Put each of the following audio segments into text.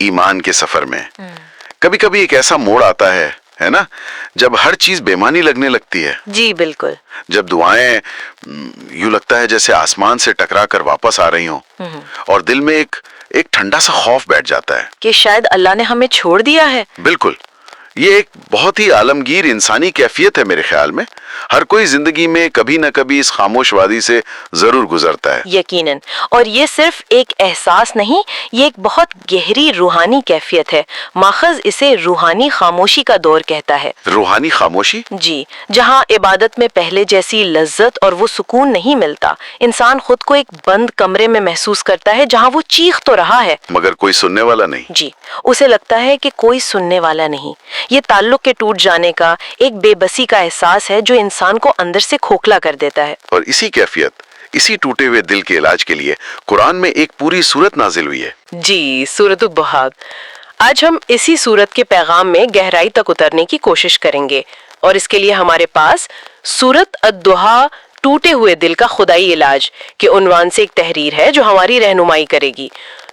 ایمان کے سفر میں کبھی کبھی ایک ایسا موڑ آتا ہے نا، جب ہر چیز بےمانی لگنے لگتی ہے. جی بالکل. جب دعائیں یوں لگتا ہے جیسے آسمان سے ٹکرا کر واپس آ رہی ہوں، اور دل میں ایک ٹھنڈا سا خوف بیٹھ جاتا ہے کہ شاید اللہ نے ہمیں چھوڑ دیا ہے. بالکل. یہ ایک بہت ہی عالمگیر انسانی کیفیت ہے میرے خیال میں. ہر کوئی زندگی میں کبھی نہ کبھی اس خاموش وادی سے ضرور گزرتا ہے. یقیناً. اور یہ صرف ایک احساس نہیں، یہ ایک بہت گہری روحانی کیفیت ہے. ماخذ اسے روحانی خاموشی کا دور کہتا ہے. روحانی خاموشی؟ جی، جہاں عبادت میں پہلے جیسی لذت اور وہ سکون نہیں ملتا. انسان خود کو ایک بند کمرے میں محسوس کرتا ہے جہاں وہ چیخ تو رہا ہے مگر کوئی سننے والا نہیں. جی، اسے لگتا ہے کہ کوئی سننے والا نہیں. یہ تعلق کے ٹوٹ جانے کا ایک بے بسی کا احساس ہے جو انسان کو اندر سے کھوکھلا کر دیتا ہے. اور اسی کیفیت، اسی ٹوٹے ہوئے دل کے علاج کے لیے قرآن میں ایک پوری سورت نازل ہوئی ہے. جی، سورۃ الضحیٰ. آج ہم اسی سورت کے پیغام میں گہرائی تک اترنے کی کوشش کریں گے، اور اس کے لیے ہمارے پاس سورۃ الضحیٰ ٹوٹے ہوئے دل کا خدائی علاج کے عنوان سے ایک تحریر ہے جو ہماری رہنمائی کرے گی.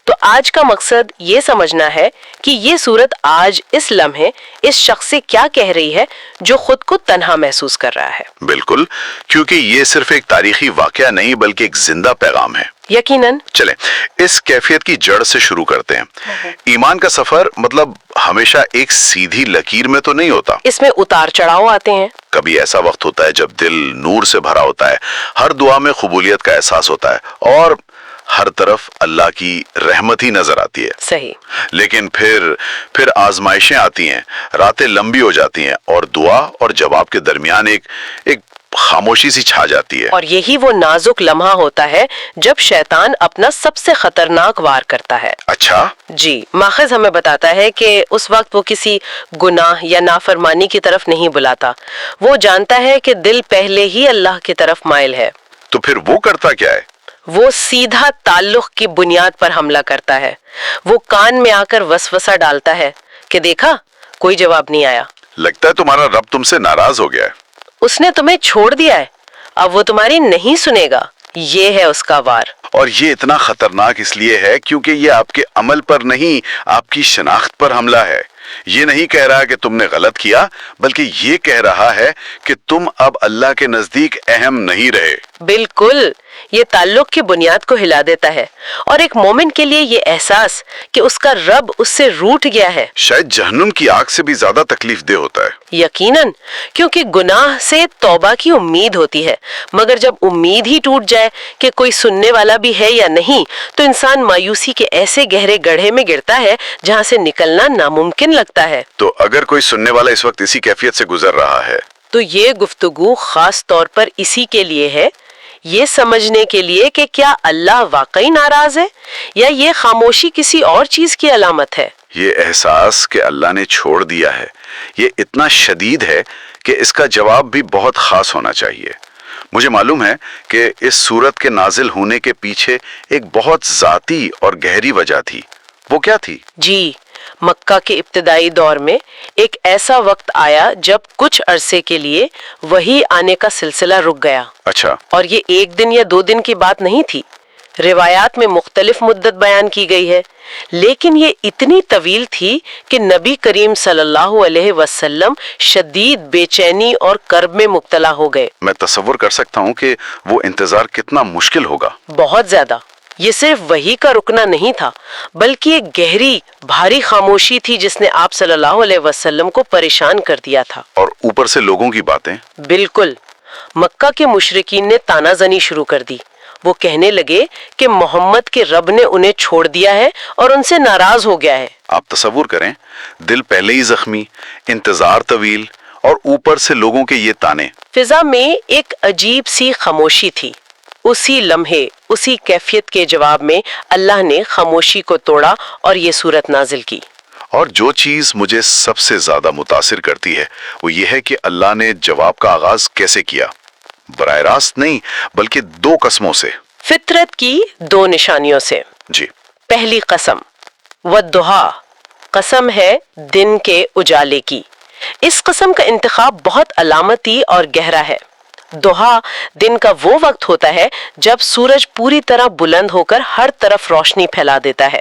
تو آج کا مقصد یہ سمجھنا ہے کہ یہ سورت آج اس لمحے اس شخص سے کیا کہہ رہی ہے جو خود کو تنہا محسوس کر رہا ہے. بالکل، کیونکہ یہ صرف ایک تاریخی واقعہ نہیں بلکہ ایک زندہ پیغام ہے. یقیناً. چلیں اس کیفیت کی جڑ سے شروع کرتے ہیں. ایمان کا سفر مطلب ہمیشہ ایک سیدھی لکیر میں تو نہیں ہوتا. اس میں اتار چڑھاؤ آتے ہیں. کبھی ایسا وقت ہوتا ہے جب دل نور سے بھرا ہوتا ہے، ہر دعا میں قبولیت کا احساس ہوتا ہے، اور ہر طرف اللہ کی رحمت ہی نظر آتی ہے. صحیح. لیکن پھر آزمائشیں آتی ہیں، راتیں لمبی ہو جاتی ہیں، اور دعا اور جواب کے درمیان ایک خاموشی سی چھا جاتی ہے. اور یہی وہ نازک لمحہ ہوتا ہے جب شیطان اپنا سب سے خطرناک وار کرتا ہے. اچھا. جی، ماخذ ہمیں بتاتا ہے کہ اس وقت وہ کسی گناہ یا نافرمانی کی طرف نہیں بلاتا. وہ جانتا ہے کہ دل پہلے ہی اللہ کی طرف مائل ہے. تو پھر وہ کرتا کیا ہے؟ وہ سیدھا تعلق کی بنیاد پر حملہ کرتا ہے. وہ کان میں آ کر وسوسہ ڈالتا ہے کہ دیکھا کوئی جواب نہیں آیا. لگتا ہے تمہارا رب تم سے ناراض ہو گیا ہے. اس نے تمہیں چھوڑ دیا ہے، اب وہ تمہاری نہیں سنے گا. یہ ہے اس کا وار. اور یہ اتنا خطرناک اس لیے ہے کیونکہ یہ آپ کے عمل پر نہیں، آپ کی شناخت پر حملہ ہے. یہ نہیں کہہ رہا کہ تم نے غلط کیا، بلکہ یہ کہہ رہا ہے کہ تم اب اللہ کے نزدیک اہم نہیں رہے. بالکل. یہ تعلق کی بنیاد کو ہلا دیتا ہے، اور ایک مومن کے لیے یہ احساس کہ اس کا رب اس سے روٹھ گیا ہے شاید جہنم کی آگ سے بھی زیادہ تکلیف دہ ہوتا ہے. یقیناً، کیونکہ گناہ سے توبہ کی امید ہوتی ہے، مگر جب امید ہی ٹوٹ جائے کہ کوئی سننے والا بھی ہے یا نہیں، تو انسان مایوسی کے ایسے گہرے گڑھے میں گرتا ہے جہاں سے نکلنا ناممکن لگتا ہے. تو اگر کوئی سننے والا اس وقت اسی کیفیت سے گزر رہا ہے تو یہ گفتگو خاص طور پر اسی کے لیے ہے، یہ سمجھنے کے لیے کہ کیا اللہ واقعی ناراض ہے یا یہ خاموشی کسی اور چیز کی علامت ہے. یہ احساس کہ اللہ نے چھوڑ دیا ہے یہ اتنا شدید ہے کہ اس کا جواب بھی بہت خاص ہونا چاہیے. مجھے معلوم ہے کہ اس سورت کے نازل ہونے کے پیچھے ایک بہت ذاتی اور گہری وجہ تھی. وہ کیا تھی؟ جی، مکہ کے ابتدائی دور میں ایک ایسا وقت آیا جب کچھ عرصے کے لیے وحی آنے کا سلسلہ رک گیا. اچھا. اور یہ ایک دن یا 2 دن کی بات نہیں تھی. روایات میں مختلف مدت بیان کی گئی ہے، لیکن یہ اتنی طویل تھی کہ نبی کریم صلی اللہ علیہ وسلم شدید بے چینی اور کرب میں مبتلا ہو گئے. میں تصور کر سکتا ہوں کہ وہ انتظار کتنا مشکل ہوگا. بہت زیادہ. یہ صرف وحی کا رکنا نہیں تھا، بلکہ ایک گہری بھاری خاموشی تھی جس نے آپ صلی اللہ علیہ وسلم کو پریشان کر دیا تھا. اور اوپر سے لوگوں کی باتیں. بالکل. مکہ کے مشرکین نے تانا زنی شروع کر دی. وہ کہنے لگے کہ محمد کے رب نے انہیں چھوڑ دیا ہے اور ان سے ناراض ہو گیا ہے. آپ تصور کریں، دل پہلے ہی زخمی، انتظار طویل، اور اوپر سے لوگوں کے یہ تانے. فضا میں ایک عجیب سی خاموشی تھی. اسی لمحے، اسی کیفیت کے جواب میں اللہ نے خاموشی کو توڑا اور یہ سورت نازل کی. اور جو چیز مجھے سب سے زیادہ متاثر کرتی ہے وہ یہ ہے کہ اللہ نے جواب کا آغاز کیسے کیا. براہ راست نہیں بلکہ 2 قسموں سے. فطرت کی 2 نشانیوں سے. جی. پہلی قسم والضحیٰ، قسم ہے دن کے اجالے کی. اس قسم کا انتخاب بہت علامتی اور گہرا ہے. ضحیٰ دن کا وہ وقت ہوتا ہے جب سورج پوری طرح بلند ہو کر ہر طرف روشنی پھیلا دیتا ہے.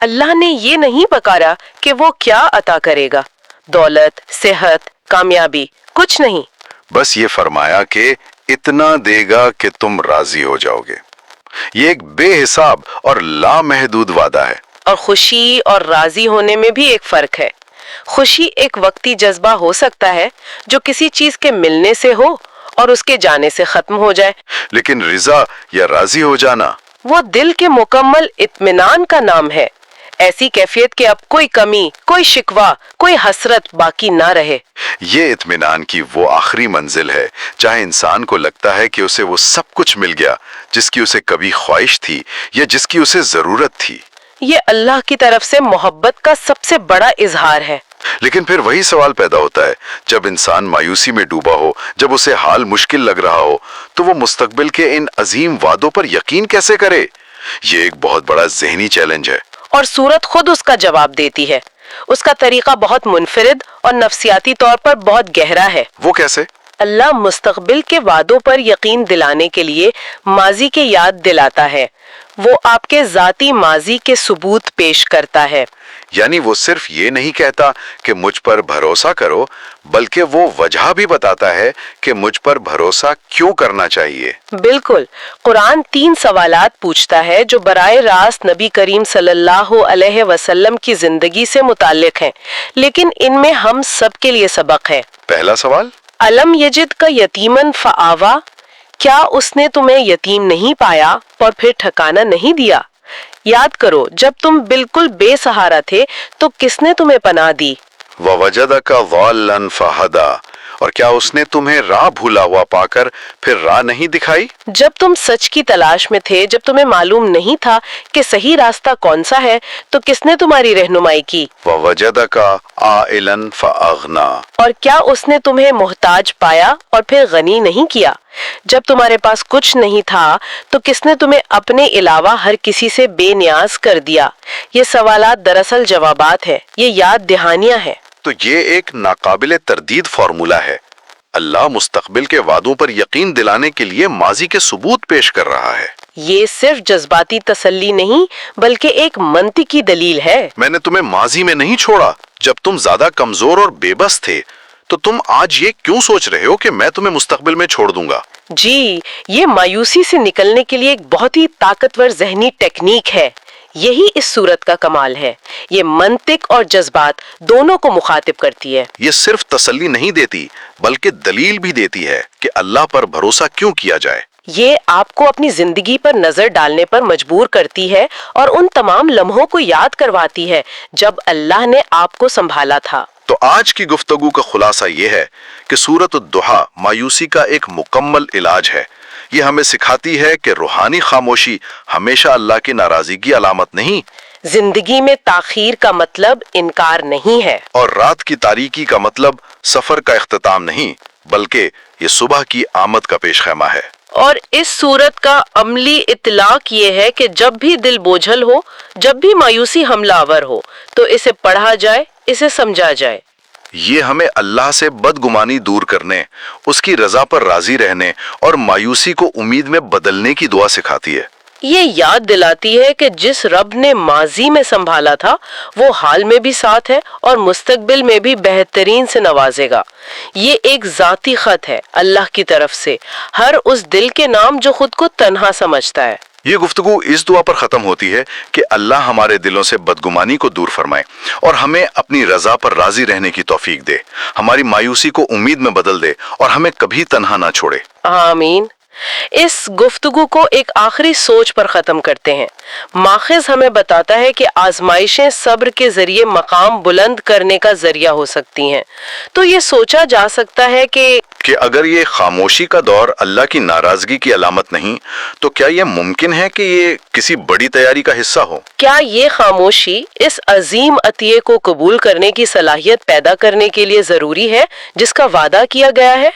اللہ نے یہ نہیں پکارا کہ وہ کیا عطا کرے گا، دولت، صحت، کامیابی، کچھ نہیں۔ بس یہ فرمایا کہ اتنا دے گا کہ تم راضی ہو جاؤ گے۔ یہ ایک بے حساب اور لامحدود وعدہ ہے۔ اور خوشی اور راضی ہونے میں بھی ایک فرق ہے۔ خوشی ایک وقتی جذبہ ہو سکتا ہے جو کسی چیز کے ملنے سے ہو اور اس کے جانے سے ختم ہو جائے، لیکن رضا یا راضی ہو جانا وہ دل کے مکمل اطمینان کا نام ہے، ایسی کیفیت کہ اب کوئی کمی، کوئی شکوہ، کوئی حسرت باقی نہ رہے۔ یہ اطمینان کی وہ آخری منزل ہے جہاں انسان کو لگتا ہے کہ اسے وہ سب کچھ مل گیا جس کی اسے کبھی خواہش تھی یا جس کی اسے ضرورت تھی۔ یہ اللہ کی طرف سے محبت کا سب سے بڑا اظہار ہے۔ لیکن پھر وہی سوال پیدا ہوتا ہے، جب انسان مایوسی میں ڈوبا ہو، جب اسے حال مشکل لگ رہا ہو، تو وہ مستقبل کے ان عظیم وعدوں پر یقین کیسے کرے؟ یہ ایک بہت بڑا ذہنی چیلنج ہے۔ اور سورت خود اس کا جواب دیتی ہے۔ اس کا طریقہ بہت منفرد اور نفسیاتی طور پر بہت گہرا ہے۔ وہ کیسے؟ اللہ مستقبل کے وعدوں پر یقین دلانے کے لیے ماضی کی یاد دلاتا ہے۔ وہ آپ کے ذاتی ماضی کے ثبوت پیش کرتا ہے۔ یعنی وہ صرف یہ نہیں کہتا کہ مجھ پر بھروسہ کرو، بلکہ وہ وجہ بھی بتاتا ہے کہ مجھ پر بھروسہ کیوں کرنا چاہیے۔ بالکل، قرآن 3 سوالات پوچھتا ہے جو براہ راست نبی کریم صلی اللہ علیہ وسلم کی زندگی سے متعلق ہیں، لیکن ان میں ہم سب کے لیے سبق ہے۔ پہلا سوال، علم یجد کا یتیمن فآوا، کیا اس نے تمہیں یتیم نہیں پایا اور پھر ٹھکانہ نہیں دیا؟ یاد کرو، جب تم بالکل بے سہارا تھے تو کس نے تمہیں پناہ دی؟ وَوَجَدَكَ ضَالًّا فَهَدَىٰ، اور کیا اس نے تمہیں راہ بھولا ہوا پا کر پھر راہ نہیں دکھائی؟ جب تم سچ کی تلاش میں تھے، جب تمہیں معلوم نہیں تھا کہ صحیح راستہ کون سا ہے، تو کس نے تمہاری رہنمائی کی؟ وَوَجَدَكَ عَائِلًا فَأَغْنَىٰ، اور کیا اس نے تمہیں محتاج پایا اور پھر غنی نہیں کیا؟ جب تمہارے پاس کچھ نہیں تھا تو کس نے تمہیں اپنے علاوہ ہر کسی سے بے نیاز کر دیا؟ یہ سوالات دراصل جوابات ہیں، یہ یاد دہانیاں ہیں۔ تو یہ ایک ناقابل تردید فارمولہ ہے۔ اللہ مستقبل کے وعدوں پر یقین دلانے کے لیے ماضی کے ثبوت پیش کر رہا ہے۔ یہ صرف جذباتی تسلی نہیں بلکہ ایک منطقی دلیل ہے۔ میں نے تمہیں ماضی میں نہیں چھوڑا جب تم زیادہ کمزور اور بے بس تھے، تو تم آج یہ کیوں سوچ رہے ہو کہ میں تمہیں مستقبل میں چھوڑ دوں گا؟ جی، یہ مایوسی سے نکلنے کے لیے ایک بہت ہی طاقتور ذہنی ٹیکنیک ہے۔ یہی اس صورت کا کمال ہے، یہ منطق اور جذبات دونوں کو مخاطب کرتی ہے۔ یہ صرف تسلی نہیں دیتی بلکہ دلیل بھی دیتی ہے کہ اللہ پر بھروسہ کیوں کیا جائے۔ یہ آپ کو اپنی زندگی پر نظر ڈالنے پر مجبور کرتی ہے اور ان تمام لمحوں کو یاد کرواتی ہے جب اللہ نے آپ کو سنبھالا تھا۔ تو آج کی گفتگو کا خلاصہ یہ ہے کہ سورۃ الضحیٰ مایوسی کا ایک مکمل علاج ہے۔ یہ ہمیں سکھاتی ہے کہ روحانی خاموشی ہمیشہ اللہ کی ناراضگی کی علامت نہیں، زندگی میں تاخیر کا مطلب انکار نہیں ہے، اور رات کی تاریکی کا مطلب سفر کا اختتام نہیں، بلکہ یہ صبح کی آمد کا پیش خیمہ ہے۔ اور اس صورت کا عملی اطلاق یہ ہے کہ جب بھی دل بوجھل ہو، جب بھی مایوسی حملہ آور ہو، تو اسے پڑھا جائے، اسے سمجھا جائے۔ یہ ہمیں اللہ سے بدگمانی دور کرنے، اس کی رضا پر راضی رہنے اور مایوسی کو امید میں بدلنے کی دعا سکھاتی ہے۔ یہ یاد دلاتی ہے کہ جس رب نے ماضی میں سنبھالا تھا وہ حال میں بھی ساتھ ہے اور مستقبل میں بھی بہترین سے نوازے گا۔ یہ ایک ذاتی خط ہے اللہ کی طرف سے ہر اس دل کے نام جو خود کو تنہا سمجھتا ہے۔ یہ گفتگو اس دعا پر ختم ہوتی ہے کہ اللہ ہمارے دلوں سے بدگمانی کو دور فرمائے اور ہمیں اپنی رضا پر راضی رہنے کی توفیق دے، ہماری مایوسی کو امید میں بدل دے اور ہمیں کبھی تنہا نہ چھوڑے۔ آمین۔ اس گفتگو کو ایک آخری سوچ پر ختم کرتے ہیں۔ ماخذ ہمیں بتاتا ہے کہ آزمائشیں صبر کے ذریعے مقام بلند کرنے کا ذریعہ ہو سکتی ہیں، تو یہ سوچا جا سکتا ہے کہ اگر یہ خاموشی کا دور اللہ کی ناراضگی کی علامت نہیں، تو کیا یہ ممکن ہے کہ یہ کسی بڑی تیاری کا حصہ ہو؟ کیا یہ خاموشی اس عظیم عطیے کو قبول کرنے کی صلاحیت پیدا کرنے کے لیے ضروری ہے جس کا وعدہ کیا گیا ہے؟